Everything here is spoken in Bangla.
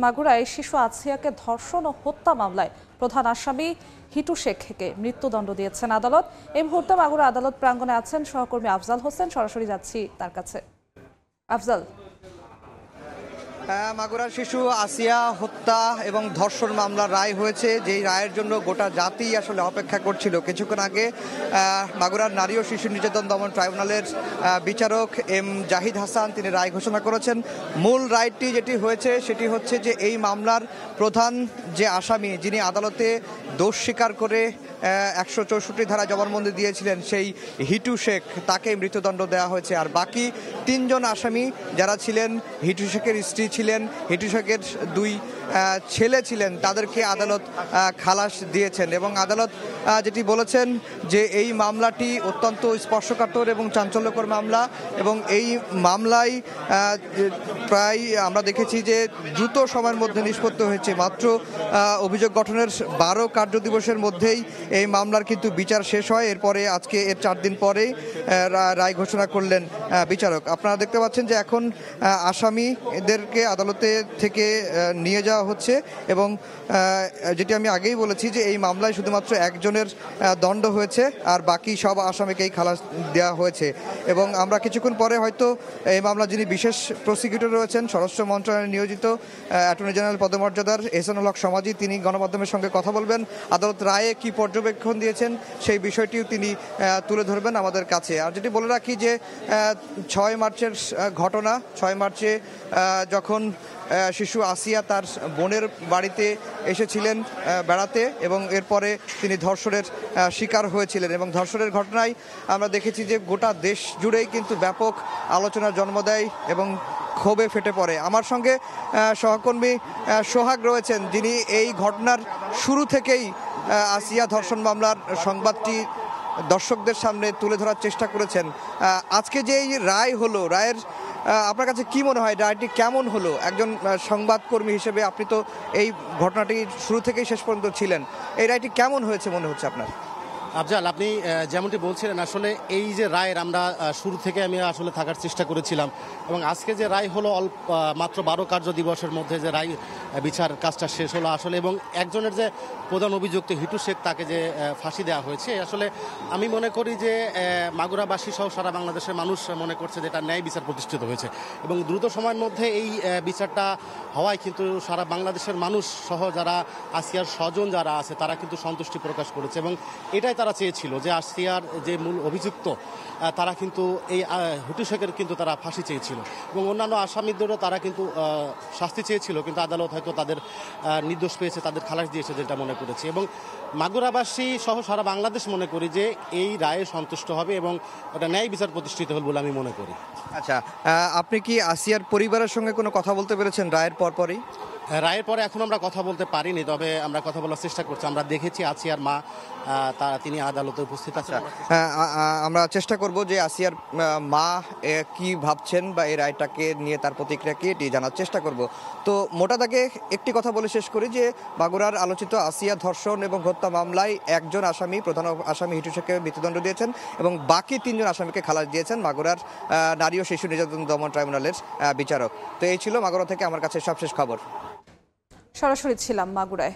মাগুরায় শিশু আসিয়াকে ধর্ষণ ও হত্যা মামলায় প্রধান আসামি হিটু শেখকে মৃত্যুদণ্ড দিয়েছেন আদালত। এই মুহূর্তে মাগুরা আদালত প্রাঙ্গণে আছেন সহকর্মী আফজাল হোসেন। সরাসরি যাচ্ছি তার কাছে। আফজাল, মাগুরার শিশু আসিয়া হত্যা এবং ধর্ষণ মামলার রায় হয়েছে, যেই রায়ের জন্য গোটা জাতি আসলে অপেক্ষা করছিল। কিছুক্ষণ আগে মাগুরার নারী ও শিশু নির্যাতন দমন ট্রাইব্যুনালের বিচারক এম জাহিদ হাসান তিনি রায় ঘোষণা করেছেন। মূল রায়টি যেটি হয়েছে সেটি হচ্ছে যে এই মামলার প্রধান যে আসামি, যিনি আদালতে দোষ স্বীকার করে 164 ধারা জবানবন্দি দিয়েছিলেন, সেই হিটু শেখ, তাকে মৃত্যুদণ্ড দেওয়া হয়েছে। আর বাকি 3 জন আসামি যারা ছিলেন, হিটু শেখের স্ত্রী ছিলেন, হিটু শেখের 2 ছেলে ছিলেন, তাদেরকে আদালত খালাস দিয়েছেন। এবং আদালত যেটি বলেছেন যে এই মামলাটি অত্যন্ত স্পর্শকাতর এবং চাঞ্চল্যকর মামলা, এবং এই মামলায় প্রায় আমরা দেখেছি যে দ্রুত সময়ের মধ্যে নিষ্পত্তি হয়েছে। মাত্র অভিযোগ গঠনের 12 কার্যদিবসের মধ্যেই এই মামলার কিন্তু বিচার শেষ হয়। এরপরে আজকে এর 4 দিন পরেই রায় ঘোষণা করলেন বিচারক। আপনারা দেখতে পাচ্ছেন যে এখন আসামিদেরকে আদালতে থেকে নিয়ে যাওয়া হচ্ছে, এবং যেটি আমি আগেই বলেছি যে এই মামলায় শুধুমাত্র একজনের দণ্ড হয়েছে, আর বাকি সব আসামিকেই খালাস দেওয়া হয়েছে। এবং আমরা কিছুক্ষণ পরে হয়তো এই মামলা যিনি বিশেষ প্রসিকিউটর রয়েছেন, স্বরাষ্ট্র মন্ত্রণালয়ে নিয়োজিত অ্যাটর্নি জেনারেল পদমর্যাদার এহসানুল হক সমাজি, তিনি গণমাধ্যমের সঙ্গে কথা বলবেন। আদালত রায়ে কি পর্যবেক্ষণ দিয়েছেন সেই বিষয়টিও তিনি তুলে ধরবেন আমাদের কাছে। আর যেটি বলে রাখি যে 6 মার্চের ঘটনা, 6 মার্চে যখন শিশু আসিয়া তার বোনের বাড়িতে এসেছিলেন বেড়াতে, এবং এরপরে তিনি ধর্ষণের শিকার হয়েছিলেন। এবং ধর্ষণের ঘটনায় আমরা দেখেছি যে গোটা দেশ জুড়েই কিন্তু ব্যাপক আলোচনার জন্ম দেয় এবং ক্ষোভে ফেটে পড়ে। আমার সঙ্গে সহকর্মী সোহাগ রয়েছেন, যিনি এই ঘটনার শুরু থেকেই আসিয়া ধর্ষণ মামলার সংবাদটি দর্শকদের সামনে তুলে ধরার চেষ্টা করেছেন। আজকে যে এই রায় হলো, রায়ের আপনার কাছে কি মনে হয়, রায়টি কেমন হলো? একজন সংবাদকর্মী হিসেবে আপনি তো এই ঘটনাটি শুরু থেকেই শেষ পর্যন্ত ছিলেন, এই রায়টি কেমন হয়েছে মনে হচ্ছে আপনার? আফজাল, আপনি যেমনটি বলছিলেন, আসলে এই যে রায়ের আমরা শুরু থেকে আমি আসলে থাকার চেষ্টা করেছিলাম, এবং আজকে যে রায় হলো মাত্র 12 কার্য দিবসের মধ্যে যে রায় বিচার কাজটা শেষ হলো আসলে, এবং একজনের যে প্রধান অভিযুক্ত হিটু শেখ, তাকে যে ফাঁসি দেওয়া হয়েছে, আসলে আমি মনে করি যে মাগুরাবাসী সহ সারা বাংলাদেশের মানুষ মনে করছে যে এটা ন্যায় বিচার প্রতিষ্ঠিত হয়েছে, এবং দ্রুত সময়ের মধ্যে এই বিচারটা হওয়ায় কিন্তু সারা বাংলাদেশের মানুষ সহ যারা আসিয়ার স্বজন যারা আছে তারা কিন্তু সন্তুষ্টি প্রকাশ করেছে। এবং এটাই তারা চেয়েছিল যে আসিয়ার যে মূল অভিযুক্ত তারা কিন্তু এই হিটু শেখের কিন্তু তারা ফাঁসি চেয়েছিল, এবং অন্যান্য আসামিদেরও তারা কিন্তু শাস্তি চেয়েছিল, কিন্তু আদালত হয়তো তাদের নির্দোষ পেয়েছে, তাদের খালাস দিয়েছে যেটা মনে করেছি। এবং মাগুরাবাসী সহ সারা বাংলাদেশ মনে করি যে এই রায়ে সন্তুষ্ট হবে এবং এটা ন্যায় বিচার প্রতিষ্ঠিত হবে বলে আমি মনে করি। আচ্ছা, আপনি কি আসিয়ার পরিবারের সঙ্গে কোনো কথা বলতে পেরেছেন রায়ের পরপরই? রায়ের পরে এখন আমরা কথা বলতে পারিনি, তবে আমরা কথা বলার চেষ্টা করছি। আমরা দেখেছি আসিয়ার মা তিনি আদালতে উপস্থিত আছেন। আমরা চেষ্টা করব যে আসিয়ার মা কি ভাবছেন বা এই রায়টাকে নিয়ে তার প্রতিক্রিয়া কি, এটি জানার চেষ্টা করব। তো মোটা দাগে একটি কথা বলে শেষ করি যে মাগুরার আলোচিত আসিয়া ধর্ষণ এবং হত্যা মামলায় একজন আসামি, প্রধান আসামি হিটু শেখকে মৃত্যুদণ্ড দিয়েছেন, এবং বাকি 3 জন আসামিকে খালাস দিয়েছেন মাগুরার নারী ও শিশু নির্যাতন দমন ট্রাইব্যুনালের বিচারক। তো এই ছিল মাগুরা থেকে আমার কাছে সবশেষ খবর। সরাসরি ছিলাম মাগুরায়।